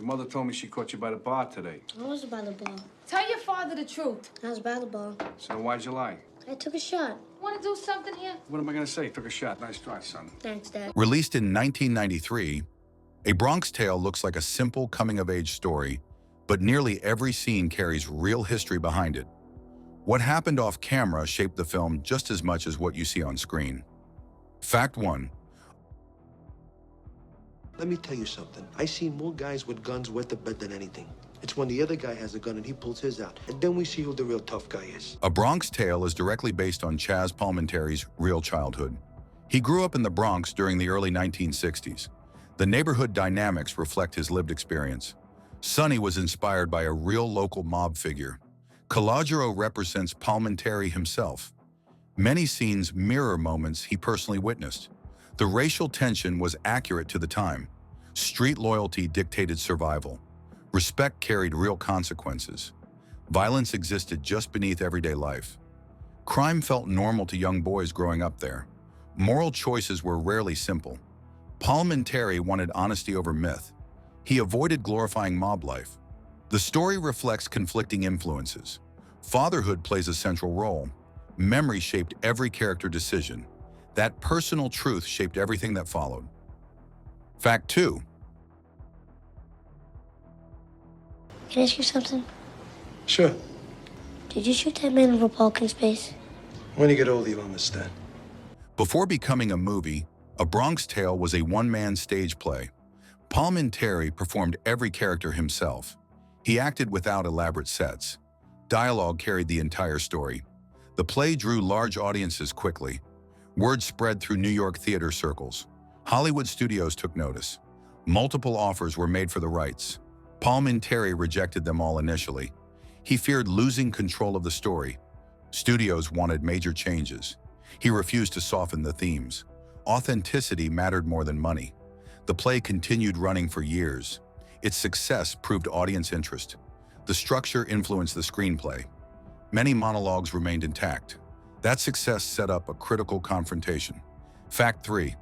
Your mother told me she caught you by the bar today. I was by the bar. Tell your father the truth. I was by the bar. So why'd you lie? I took a shot. Want to do something here? What am I gonna say? Took a shot. Nice try, son. Thanks, Dad. Released in 1993, A Bronx Tale looks like a simple coming-of-age story, but nearly every scene carries real history behind it. What happened off camera shaped the film just as much as what you see on screen. Fact 1. Let me tell you something. I see more guys with guns wet the bed than anything. It's when the other guy has a gun and he pulls his out. And then we see who the real tough guy is. A Bronx Tale is directly based on Chaz Palminteri's real childhood. He grew up in the Bronx during the early 1960s. The neighborhood dynamics reflect his lived experience. Sonny was inspired by a real local mob figure. Calogero represents Palminteri himself. Many scenes mirror moments he personally witnessed. The racial tension was accurate to the time. Street loyalty dictated survival. Respect carried real consequences. Violence existed just beneath everyday life. Crime felt normal to young boys growing up there. Moral choices were rarely simple. Palminteri wanted honesty over myth. He avoided glorifying mob life. The story reflects conflicting influences. Fatherhood plays a central role. Memory shaped every character decision. That personal truth shaped everything that followed. Fact 2. Can I ask you something? Sure. Did you shoot that man in Republican's face? When you get older, you'll understand. Before becoming a movie, A Bronx Tale was a one-man stage play. Palminteri performed every character himself. He acted without elaborate sets. Dialogue carried the entire story. The play drew large audiences quickly. Word spread through New York theater circles. Hollywood studios took notice. Multiple offers were made for the rights. Palminteri rejected them all initially. He feared losing control of the story. Studios wanted major changes. He refused to soften the themes. Authenticity mattered more than money. The play continued running for years. Its success proved audience interest. The structure influenced the screenplay. Many monologues remained intact. That success set up a critical confrontation. Fact 3.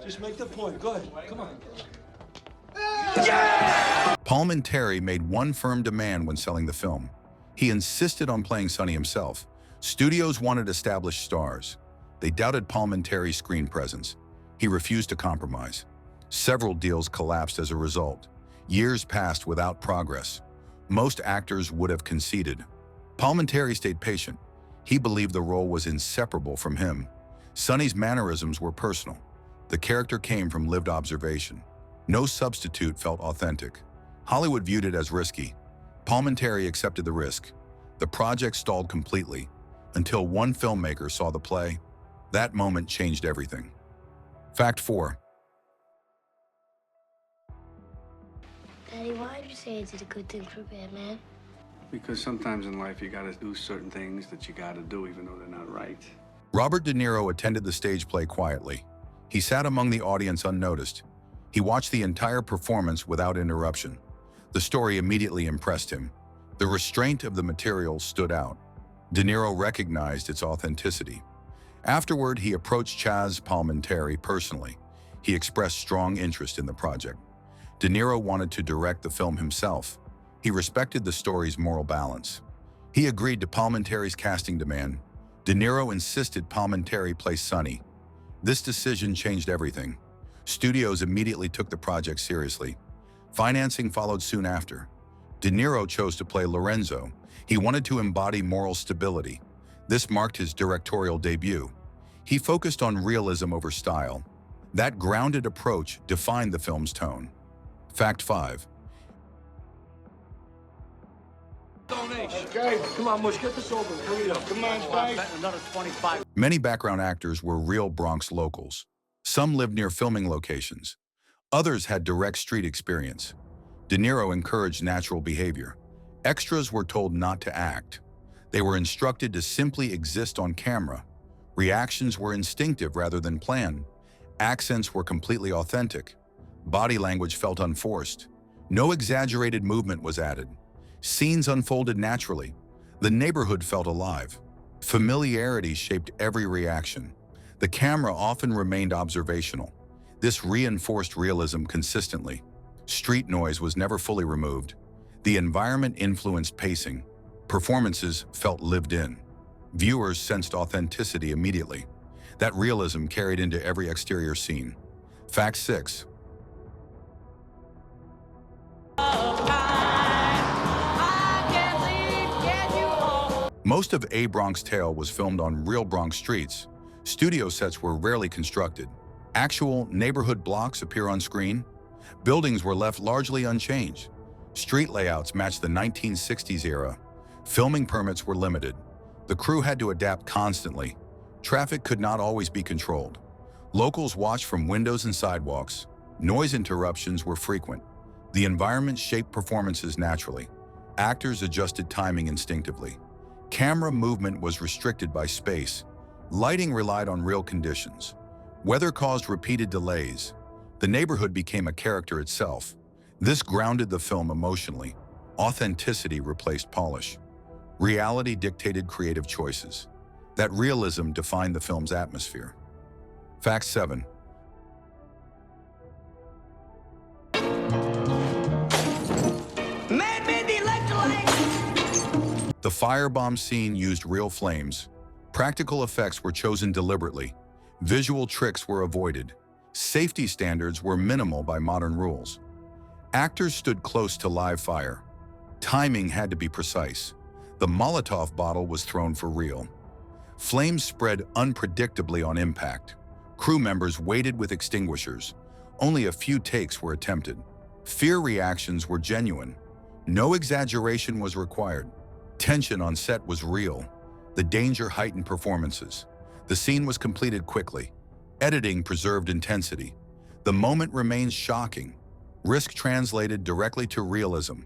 Just make the point. Go ahead. Come on. Palminteri made one firm demand when selling the film. He insisted on playing Sonny himself. Studios wanted established stars. They doubted Palminteri's screen presence. He refused to compromise. Several deals collapsed as a result. Years passed without progress. Most actors would have conceded. Palminteri stayed patient. He believed the role was inseparable from him. Sonny's mannerisms were personal. The character came from lived observation. No substitute felt authentic. Hollywood viewed it as risky. Palminteri accepted the risk. The project stalled completely until one filmmaker saw the play. That moment changed everything. Fact 4. Daddy, why did you say I did a good thing for a bad man? Because sometimes in life you gotta do certain things that you gotta do even though they're not right. Robert De Niro attended the stage play quietly. He sat among the audience unnoticed. He watched the entire performance without interruption. The story immediately impressed him. The restraint of the material stood out. De Niro recognized its authenticity. Afterward, he approached Chaz Palminteri personally. He expressed strong interest in the project. De Niro wanted to direct the film himself. He respected the story's moral balance. He agreed to Palminteri's casting demand. De Niro insisted Palminteri play Sonny. This decision changed everything. Studios immediately took the project seriously. Financing followed soon after. De Niro chose to play Lorenzo. He wanted to embody moral stability. This marked his directorial debut. He focused on realism over style. That grounded approach defined the film's tone. Fact 5. Okay, come on, Mush, get this over. Hurry up. Come on, guys. Another 25. Many background actors were real Bronx locals. Some lived near filming locations. Others had direct street experience. De Niro encouraged natural behavior. Extras were told not to act. They were instructed to simply exist on camera. Reactions were instinctive rather than planned. Accents were completely authentic. Body language felt unforced. No exaggerated movement was added. Scenes unfolded naturally. The neighborhood felt alive. Familiarity shaped every reaction. The camera often remained observational. This reinforced realism consistently. Street noise was never fully removed. The environment influenced pacing. Performances felt lived in. Viewers sensed authenticity immediately. That realism carried into every exterior scene. Fact 6. Most of A Bronx Tale was filmed on real Bronx streets. Studio sets were rarely constructed. Actual neighborhood blocks appear on screen. Buildings were left largely unchanged. Street layouts matched the 1960s era. Filming permits were limited. The crew had to adapt constantly. Traffic could not always be controlled. Locals watched from windows and sidewalks. Noise interruptions were frequent. The environment shaped performances naturally. Actors adjusted timing instinctively. Camera movement was restricted by space. Lighting relied on real conditions. Weather caused repeated delays. The neighborhood became a character itself. This grounded the film emotionally. Authenticity replaced polish. Reality dictated creative choices. That realism defined the film's atmosphere. Fact 7. The firebomb scene used real flames. Practical effects were chosen deliberately. Visual tricks were avoided. Safety standards were minimal by modern rules. Actors stood close to live fire. Timing had to be precise. The Molotov bottle was thrown for real. Flames spread unpredictably on impact. Crew members waited with extinguishers. Only a few takes were attempted. Fear reactions were genuine. No exaggeration was required. Tension on set was real. The danger heightened performances. The scene was completed quickly. Editing preserved intensity. The moment remains shocking. Risk translated directly to realism.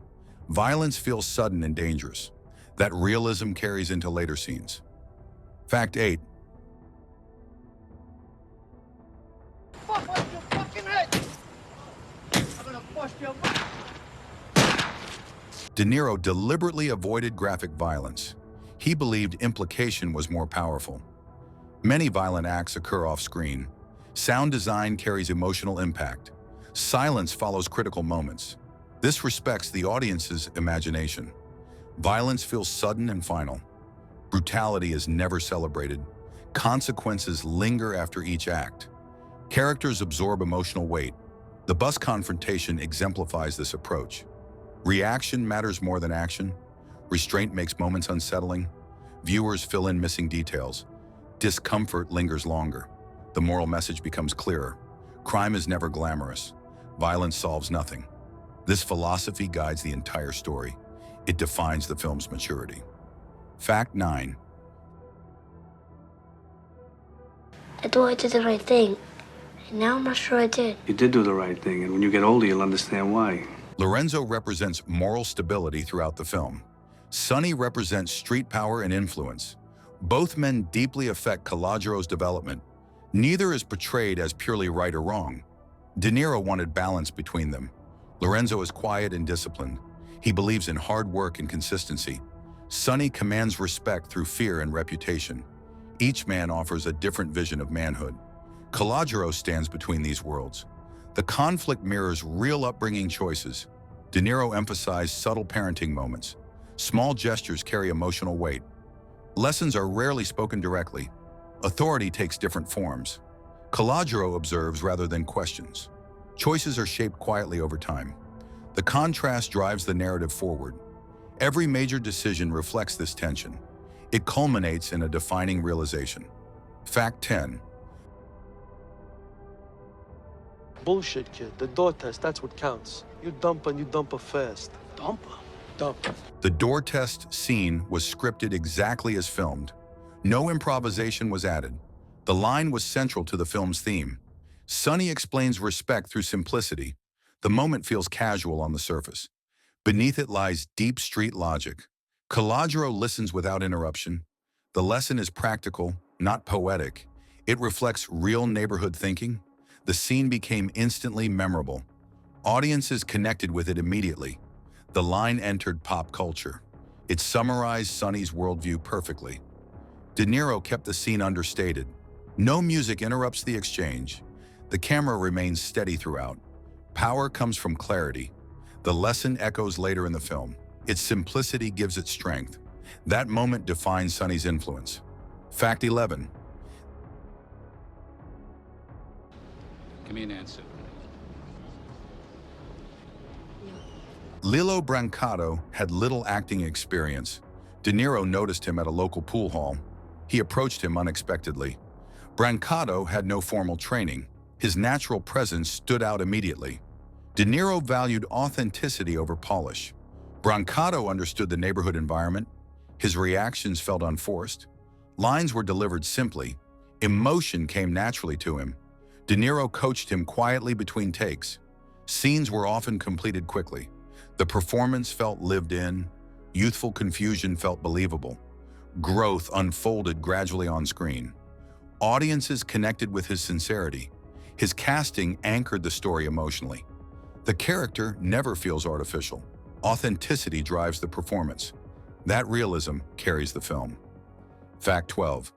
Violence feels sudden and dangerous. That realism carries into later scenes. Fact 8. Fuck off your fucking head! I'm gonna bust your mouth! De Niro deliberately avoided graphic violence. He believed implication was more powerful. Many violent acts occur off-screen. Sound design carries emotional impact. Silence follows critical moments. This respects the audience's imagination. Violence feels sudden and final. Brutality is never celebrated. Consequences linger after each act. Characters absorb emotional weight. The bus confrontation exemplifies this approach. Reaction matters more than action. Restraint makes moments unsettling. Viewers fill in missing details. Discomfort lingers longer. The moral message becomes clearer. Crime is never glamorous. Violence solves nothing. This philosophy guides the entire story. It defines the film's maturity. Fact 9. I thought I did the right thing, and now I'm not sure I did. You did do the right thing, and when you get older, you'll understand why. Lorenzo represents moral stability throughout the film. Sonny represents street power and influence. Both men deeply affect Calagiro's development. Neither is portrayed as purely right or wrong. De Niro wanted balance between them. Lorenzo is quiet and disciplined. He believes in hard work and consistency. Sonny commands respect through fear and reputation. Each man offers a different vision of manhood. Calogero stands between these worlds. The conflict mirrors real upbringing choices. De Niro emphasized subtle parenting moments. Small gestures carry emotional weight. Lessons are rarely spoken directly. Authority takes different forms. Calogero observes rather than questions. Choices are shaped quietly over time. The contrast drives the narrative forward. Every major decision reflects this tension. It culminates in a defining realization. Fact 10. Bullshit, kid. The door test, that's what counts. You dump and you dump her fast. Dump her. Dump. The door test scene was scripted exactly as filmed. No improvisation was added. The line was central to the film's theme. Sonny explains respect through simplicity. The moment feels casual on the surface. Beneath it lies deep street logic. Calogero listens without interruption. The lesson is practical, not poetic. It reflects real neighborhood thinking. The scene became instantly memorable. Audiences connected with it immediately. The line entered pop culture. It summarized Sonny's worldview perfectly. De Niro kept the scene understated. No music interrupts the exchange. The camera remains steady throughout. Power comes from clarity. The lesson echoes later in the film. Its simplicity gives it strength. That moment defines Sonny's influence. Fact 11. Give me an answer. Lilo Brancato had little acting experience. De Niro noticed him at a local pool hall. He approached him unexpectedly. Brancato had no formal training. His natural presence stood out immediately. De Niro valued authenticity over polish. Brancato understood the neighborhood environment. His reactions felt unforced. Lines were delivered simply. Emotion came naturally to him. De Niro coached him quietly between takes. Scenes were often completed quickly. The performance felt lived in. Youthful confusion felt believable. Growth unfolded gradually on screen. Audiences connected with his sincerity. His casting anchored the story emotionally. The character never feels artificial. Authenticity drives the performance. That realism carries the film. Fact 12.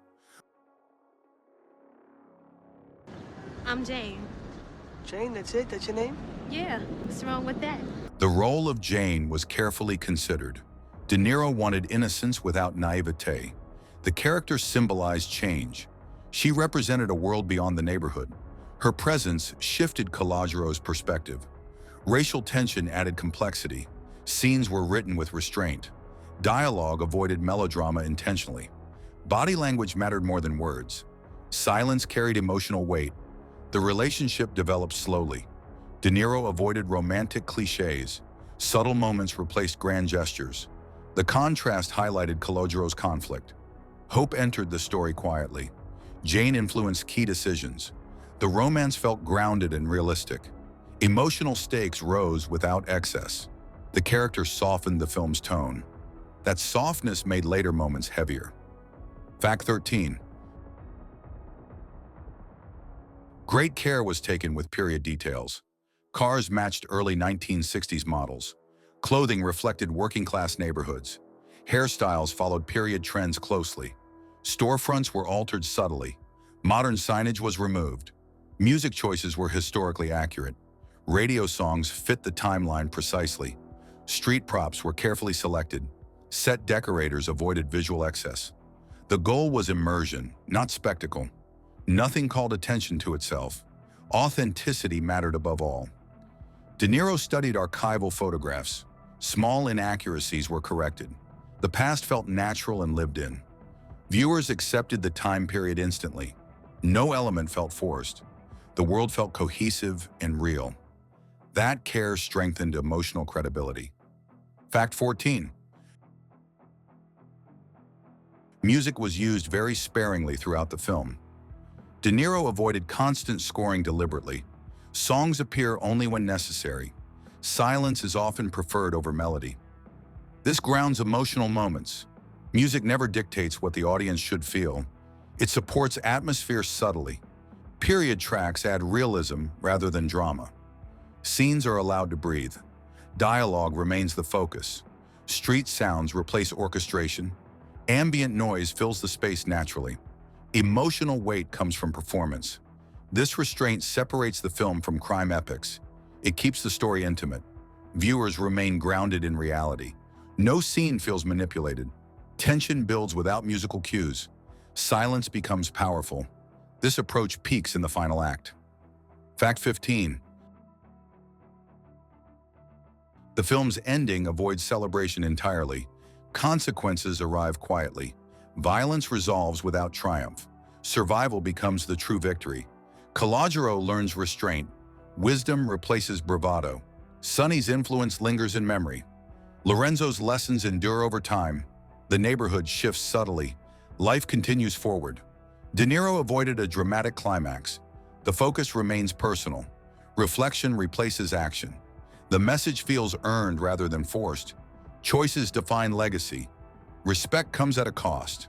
I'm Jane. Jane, that's it? That's your name? Yeah, what's wrong with that? The role of Jane was carefully considered. De Niro wanted innocence without naivete. The character symbolized change. She represented a world beyond the neighborhood. Her presence shifted Calagero's perspective. Racial tension added complexity. Scenes were written with restraint. Dialogue avoided melodrama intentionally. Body language mattered more than words. Silence carried emotional weight. The relationship developed slowly. De Niro avoided romantic cliches. Subtle moments replaced grand gestures. The contrast highlighted Calagero's conflict. Hope entered the story quietly. Jane influenced key decisions. The romance felt grounded and realistic. Emotional stakes rose without excess. The character softened the film's tone. That softness made later moments heavier. Fact 13. Great care was taken with period details. Cars matched early 1960s models. Clothing reflected working-class neighborhoods. Hairstyles followed period trends closely. Storefronts were altered subtly. Modern signage was removed. Music choices were historically accurate. Radio songs fit the timeline precisely. Street props were carefully selected. Set decorators avoided visual excess. The goal was immersion, not spectacle. Nothing called attention to itself. Authenticity mattered above all. De Niro studied archival photographs. Small inaccuracies were corrected. The past felt natural and lived in. Viewers accepted the time period instantly. No element felt forced. The world felt cohesive and real. That care strengthened emotional credibility. Fact 14. Music was used very sparingly throughout the film. De Niro avoided constant scoring deliberately. Songs appear only when necessary. Silence is often preferred over melody. This grounds emotional moments. Music never dictates what the audience should feel. It supports atmosphere subtly. Period tracks add realism rather than drama. Scenes are allowed to breathe. Dialogue remains the focus. Street sounds replace orchestration. Ambient noise fills the space naturally. Emotional weight comes from performance. This restraint separates the film from crime epics. It keeps the story intimate. Viewers remain grounded in reality. No scene feels manipulated. Tension builds without musical cues. Silence becomes powerful. This approach peaks in the final act. Fact 15. The film's ending avoids celebration entirely. Consequences arrive quietly. Violence resolves without triumph. Survival becomes the true victory. Calogero learns restraint. Wisdom replaces bravado. Sonny's influence lingers in memory. Lorenzo's lessons endure over time. The neighborhood shifts subtly. Life continues forward. De Niro avoided a dramatic climax. The focus remains personal. Reflection replaces action. The message feels earned rather than forced. Choices define legacy. Respect comes at a cost.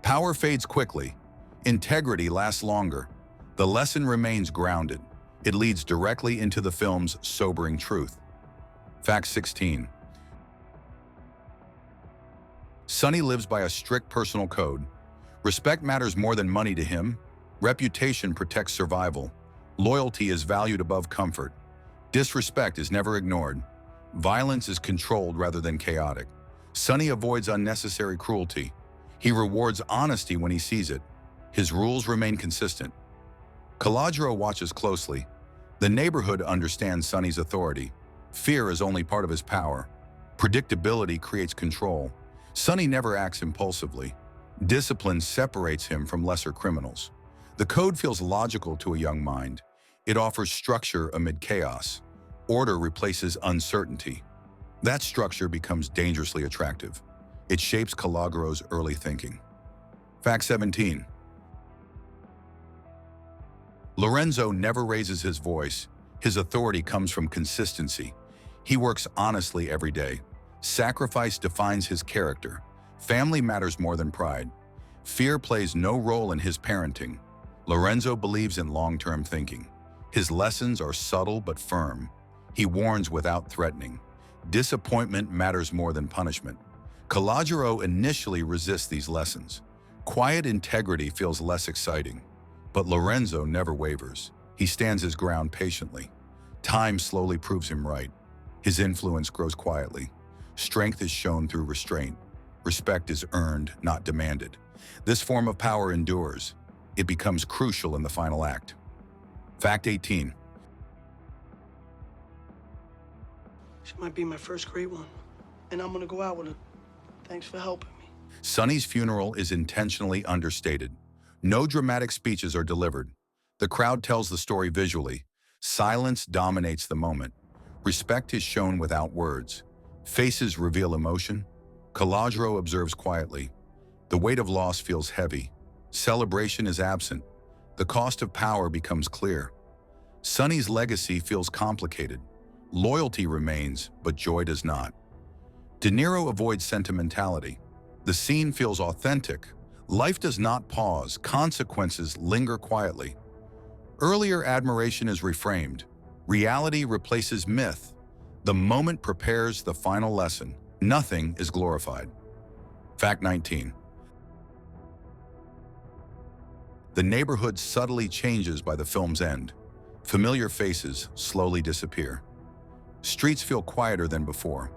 Power fades quickly. Integrity lasts longer. The lesson remains grounded. It leads directly into the film's sobering truth. Fact 16. Sonny lives by a strict personal code. Respect matters more than money to him. Reputation protects survival. Loyalty is valued above comfort. Disrespect is never ignored. Violence is controlled rather than chaotic. Sonny avoids unnecessary cruelty. He rewards honesty when he sees it. His rules remain consistent. Calogero watches closely. The neighborhood understands Sonny's authority. Fear is only part of his power. Predictability creates control. Sonny never acts impulsively. Discipline separates him from lesser criminals. The code feels logical to a young mind. It offers structure amid chaos. Order replaces uncertainty. That structure becomes dangerously attractive. It shapes Calogero's early thinking. Fact 17. Lorenzo never raises his voice. His authority comes from consistency. He works honestly every day. Sacrifice defines his character. Family matters more than pride. Fear plays no role in his parenting. Lorenzo believes in long-term thinking. His lessons are subtle but firm. He warns without threatening. Disappointment matters more than punishment. Calogero initially resists these lessons. Quiet integrity feels less exciting. But Lorenzo never wavers. He stands his ground patiently. Time slowly proves him right. His influence grows quietly. Strength is shown through restraint. Respect is earned, not demanded. This form of power endures. It becomes crucial in the final act. Fact 18. She might be my first great one, and I'm gonna go out with her. Thanks for helping me. Sonny's funeral is intentionally understated. No dramatic speeches are delivered. The crowd tells the story visually. Silence dominates the moment. Respect is shown without words. Faces reveal emotion. Calogero observes quietly. The weight of loss feels heavy. Celebration is absent. The cost of power becomes clear. Sonny's legacy feels complicated. Loyalty remains, but joy does not. De Niro avoids sentimentality. The scene feels authentic. Life does not pause. Consequences linger quietly. Earlier admiration is reframed. Reality replaces myth. The moment prepares the final lesson. Nothing is glorified. Fact 19. The neighborhood subtly changes by the film's end. Familiar faces slowly disappear. Streets feel quieter than before.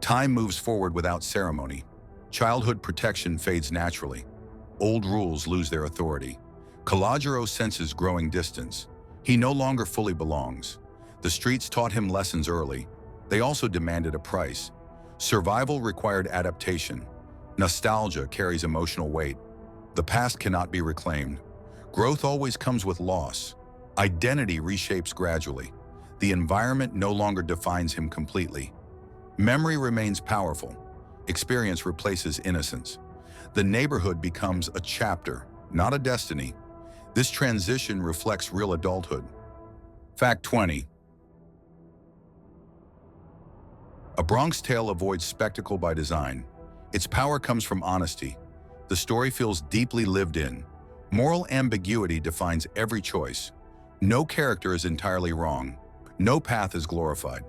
Time moves forward without ceremony. Childhood protection fades naturally. Old rules lose their authority. Calogero senses growing distance. He no longer fully belongs. The streets taught him lessons early. They also demanded a price. Survival required adaptation. Nostalgia carries emotional weight. The past cannot be reclaimed. Growth always comes with loss. Identity reshapes gradually. The environment no longer defines him completely. Memory remains powerful. Experience replaces innocence. The neighborhood becomes a chapter, not a destiny. This transition reflects real adulthood. Fact 20. A Bronx Tale avoids spectacle by design. Its power comes from honesty. The story feels deeply lived in. Moral ambiguity defines every choice. No character is entirely wrong. No path is glorified.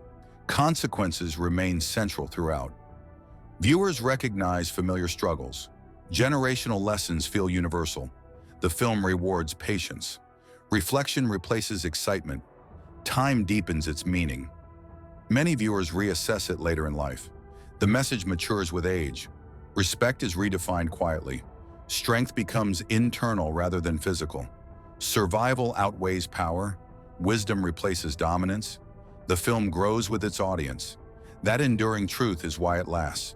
Consequences remain central throughout. Viewers recognize familiar struggles. Generational lessons feel universal. The film rewards patience. Reflection replaces excitement. Time deepens its meaning. Many viewers reassess it later in life. The message matures with age. Respect is redefined quietly. Strength becomes internal rather than physical. Survival outweighs power. Wisdom replaces dominance. The film grows with its audience. That enduring truth is why it lasts.